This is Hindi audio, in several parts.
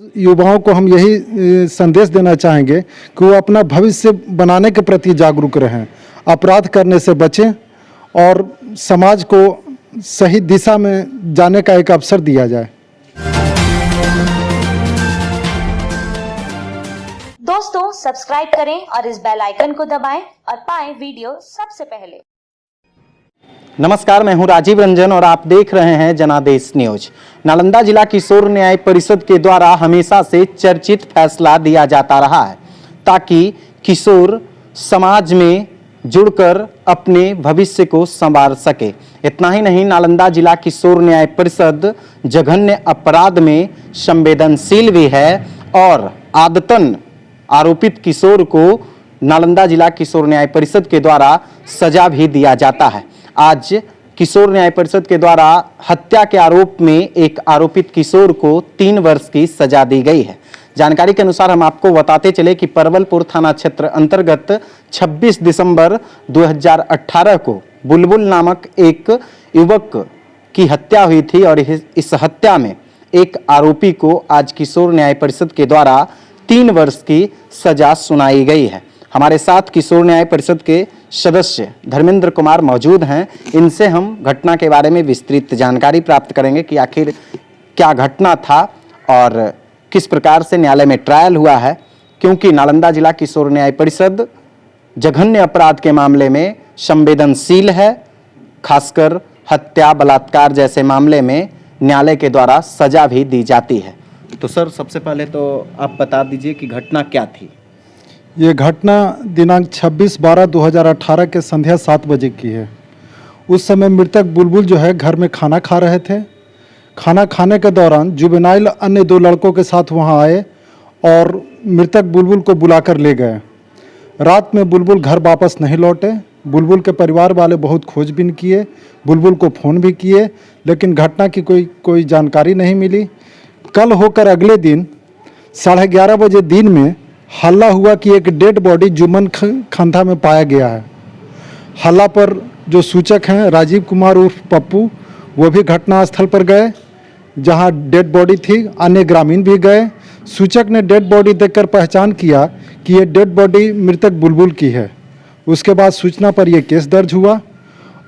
युवाओं को हम यही संदेश देना चाहेंगे कि वो अपना भविष्य बनाने के प्रति जागरूक रहें, अपराध करने से बचें और समाज को सही दिशा में जाने का एक अवसर दिया जाए। दोस्तों सब्सक्राइब करें और इस बेल आइकन को दबाएं और पाएं वीडियो सबसे पहले। नमस्कार, मैं हूं राजीव रंजन और आप देख रहे हैं जनादेश न्यूज। नालंदा जिला किशोर न्याय परिषद के द्वारा हमेशा से चर्चित फैसला दिया जाता रहा है ताकि किशोर समाज में जुड़कर अपने भविष्य को संवार सके। इतना ही नहीं, नालंदा जिला किशोर न्याय परिषद जघन्य अपराध में संवेदनशील भी है और आदतन आरोपित किशोर को नालंदा जिला किशोर न्याय परिषद के द्वारा सजा भी दिया जाता है। आज किशोर न्याय परिषद के द्वारा हत्या के आरोप में एक आरोपित किशोर को 3 वर्ष की सजा दी गई है। जानकारी के अनुसार हम आपको बताते चले कि परवलपुर थाना क्षेत्र अंतर्गत 26 दिसंबर 2018 को बुलबुल नामक एक युवक की हत्या हुई थी और इस हत्या में एक आरोपी को आज किशोर न्याय परिषद के द्वारा 3 वर्ष की सजा सुनाई गई है। हमारे साथ किशोर न्याय परिषद के सदस्य धर्मेंद्र कुमार मौजूद हैं। इनसे हम घटना के बारे में विस्तृत जानकारी प्राप्त करेंगे कि आखिर क्या घटना था और किस प्रकार से न्यायालय में ट्रायल हुआ है, क्योंकि नालंदा जिला किशोर न्याय परिषद जघन्य अपराध के मामले में संवेदनशील है। खासकर हत्या, बलात्कार जैसे मामले में न्यायालय के द्वारा सजा भी दी जाती है। तो सर, सबसे पहले तो आप बता दीजिए कि घटना क्या थी। ये घटना दिनांक 26/12/2018 के संध्या 7 बजे की है। उस समय मृतक बुलबुल जो है घर में खाना खा रहे थे। खाना खाने के दौरान जुवेनाइल अन्य 2 लड़कों के साथ वहां आए और मृतक बुलबुल को बुलाकर ले गए। रात में बुलबुल घर वापस नहीं लौटे। बुलबुल के परिवार वाले बहुत खोजबीन किए, बुलबुल को फ़ोन भी किए, लेकिन घटना की कोई जानकारी नहीं मिली। कल होकर अगले दिन 11:30 बजे दिन में हल्ला हुआ कि एक डेड बॉडी जुम्मन खंधा में पाया गया है। हल्ला पर जो सूचक हैं राजीव कुमार उर्फ पप्पू, वो भी घटनास्थल पर गए जहां डेड बॉडी थी। अन्य ग्रामीण भी गए। सूचक ने डेड बॉडी देखकर पहचान किया कि ये डेड बॉडी मृतक बुलबुल की है। उसके बाद सूचना पर यह केस दर्ज हुआ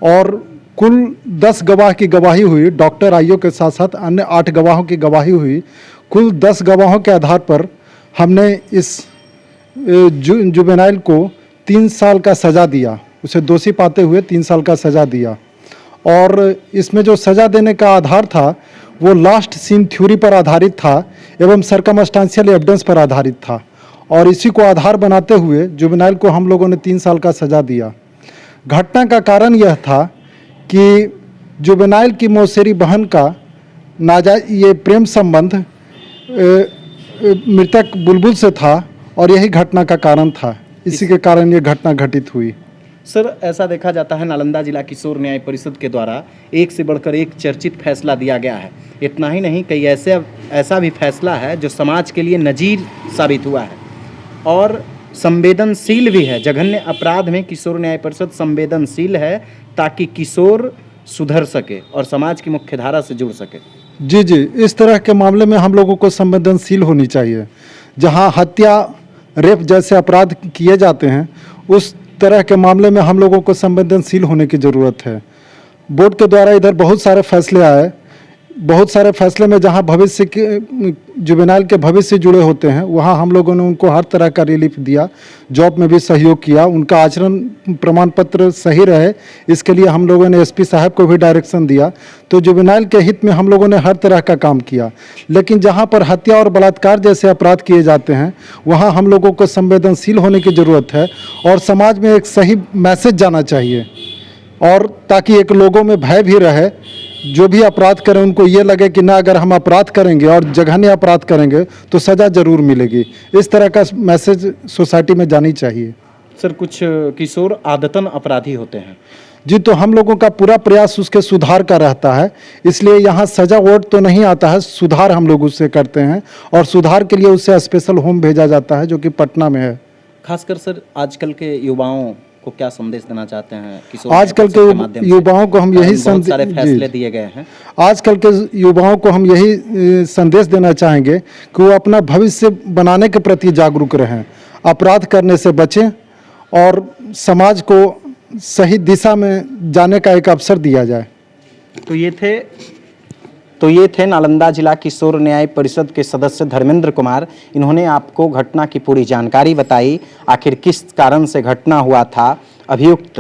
और कुल 10 गवाह की गवाही हुई। डॉक्टर आईओ के साथ साथ अन्य 8 गवाहों की गवाही हुई। कुल 10 गवाहों के आधार पर हमने इस जुवेनाइल को 3 साल का सज़ा दिया। उसे दोषी पाते हुए 3 साल का सज़ा दिया और इसमें जो सज़ा देने का आधार था वो लास्ट सीन थ्योरी पर आधारित था एवं सरकमस्टांशियल एविडेंस पर आधारित था और इसी को आधार बनाते हुए जुवेनाइल को हम लोगों ने 3 साल का सज़ा दिया। घटना का कारण यह था कि जुवेनाइल की मौसेरी बहन का नाजायज ये प्रेम संबंध मृतक बुलबुल से था और यही घटना का कारण था। इसी के कारण ये घटना घटित हुई। सर, ऐसा देखा जाता है नालंदा जिला किशोर न्याय परिषद के द्वारा एक से बढ़कर एक चर्चित फैसला दिया गया है। इतना ही नहीं, कई ऐसा भी फैसला है जो समाज के लिए नजीर साबित हुआ है और संवेदनशील भी है। जघन्य अपराध में किशोर न्याय परिषद संवेदनशील है ताकि किशोर सुधर सके और समाज की मुख्य धारा से जुड़ सके। जी, इस तरह के मामले में हम लोगों को संवेदनशील होनी चाहिए। जहां हत्या, रेप जैसे अपराध किए जाते हैं, उस तरह के मामले में हम लोगों को संवेदनशील होने की ज़रूरत है। बोर्ड के द्वारा इधर बहुत सारे फैसले आए। बहुत सारे फैसले में जहां भविष्य के जुवेनाइल के भविष्य जुड़े होते हैं, वहां हम लोगों ने उनको हर तरह का रिलीफ दिया, जॉब में भी सहयोग किया। उनका आचरण प्रमाण पत्र सही रहे, इसके लिए हम लोगों ने एसपी साहब को भी डायरेक्शन दिया। तो जुवेनाइल के हित में हम लोगों ने हर तरह का काम किया। लेकिन जहाँ पर हत्या और बलात्कार जैसे अपराध किए जाते हैं, वहाँ हम लोगों को संवेदनशील होने की ज़रूरत है और समाज में एक सही मैसेज जाना चाहिए और ताकि एक लोगों में भय भी रहे। जो भी अपराध करें उनको ये लगे कि ना, अगर हम अपराध करेंगे और जघन्य अपराध करेंगे तो सज़ा ज़रूर मिलेगी। इस तरह का मैसेज सोसाइटी में जानी चाहिए। सर, कुछ किशोर आदतन अपराधी होते हैं। जी, तो हम लोगों का पूरा प्रयास उसके सुधार का रहता है, इसलिए यहाँ सज़ा वर्ड तो नहीं आता है, सुधार हम लोग उससे करते हैं और सुधार के लिए उससे स्पेशल होम भेजा जाता है जो कि पटना में है। खासकर सर, आजकल के युवाओं को क्या संदेश देना चाहते हैं किशोर आजकल परिषद माध्यम के से? युवाओं को हम यही बहुत सारे जी, फैसले दिए गए हैं। आजकल के युवाओं को हम यही संदेश देना चाहेंगे कि वो अपना भविष्य बनाने के प्रति जागरूक रहें, अपराध करने से बचें और समाज को सही दिशा में जाने का एक अवसर दिया जाए। तो ये थे नालंदा जिला किशोर न्याय परिषद के सदस्य धर्मेंद्र कुमार। इन्होंने आपको घटना की पूरी जानकारी बताई, आखिर किस कारण से घटना हुआ था, अभियुक्त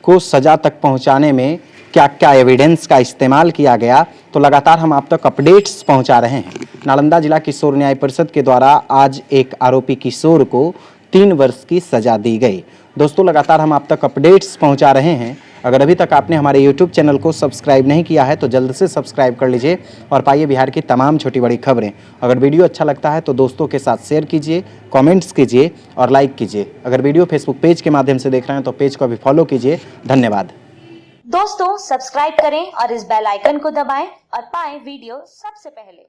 को सजा तक पहुंचाने में क्या क्या एविडेंस का इस्तेमाल किया गया। तो लगातार हम आप तक अपडेट्स पहुंचा रहे हैं। नालंदा जिला किशोर न्याय परिषद के द्वारा आज एक आरोपी किशोर को 3 वर्ष की सजा दी गई। दोस्तों लगातार हम आप तक अपडेट्स पहुंचा रहे हैं। अगर अभी तक आपने हमारे YouTube चैनल को सब्सक्राइब नहीं किया है तो जल्द से सब्सक्राइब कर लीजिए और पाइए बिहार की तमाम छोटी बड़ी खबरें। अगर वीडियो अच्छा लगता है तो दोस्तों के साथ शेयर कीजिए, कमेंट्स कीजिए और लाइक कीजिए। अगर वीडियो फेसबुक पेज के माध्यम से देख रहे हैं तो पेज को भी फॉलो कीजिए। धन्यवाद। दोस्तों सब्सक्राइब करें और इस बेल आइकन को दबाएं और पाएं वीडियो सबसे पहले।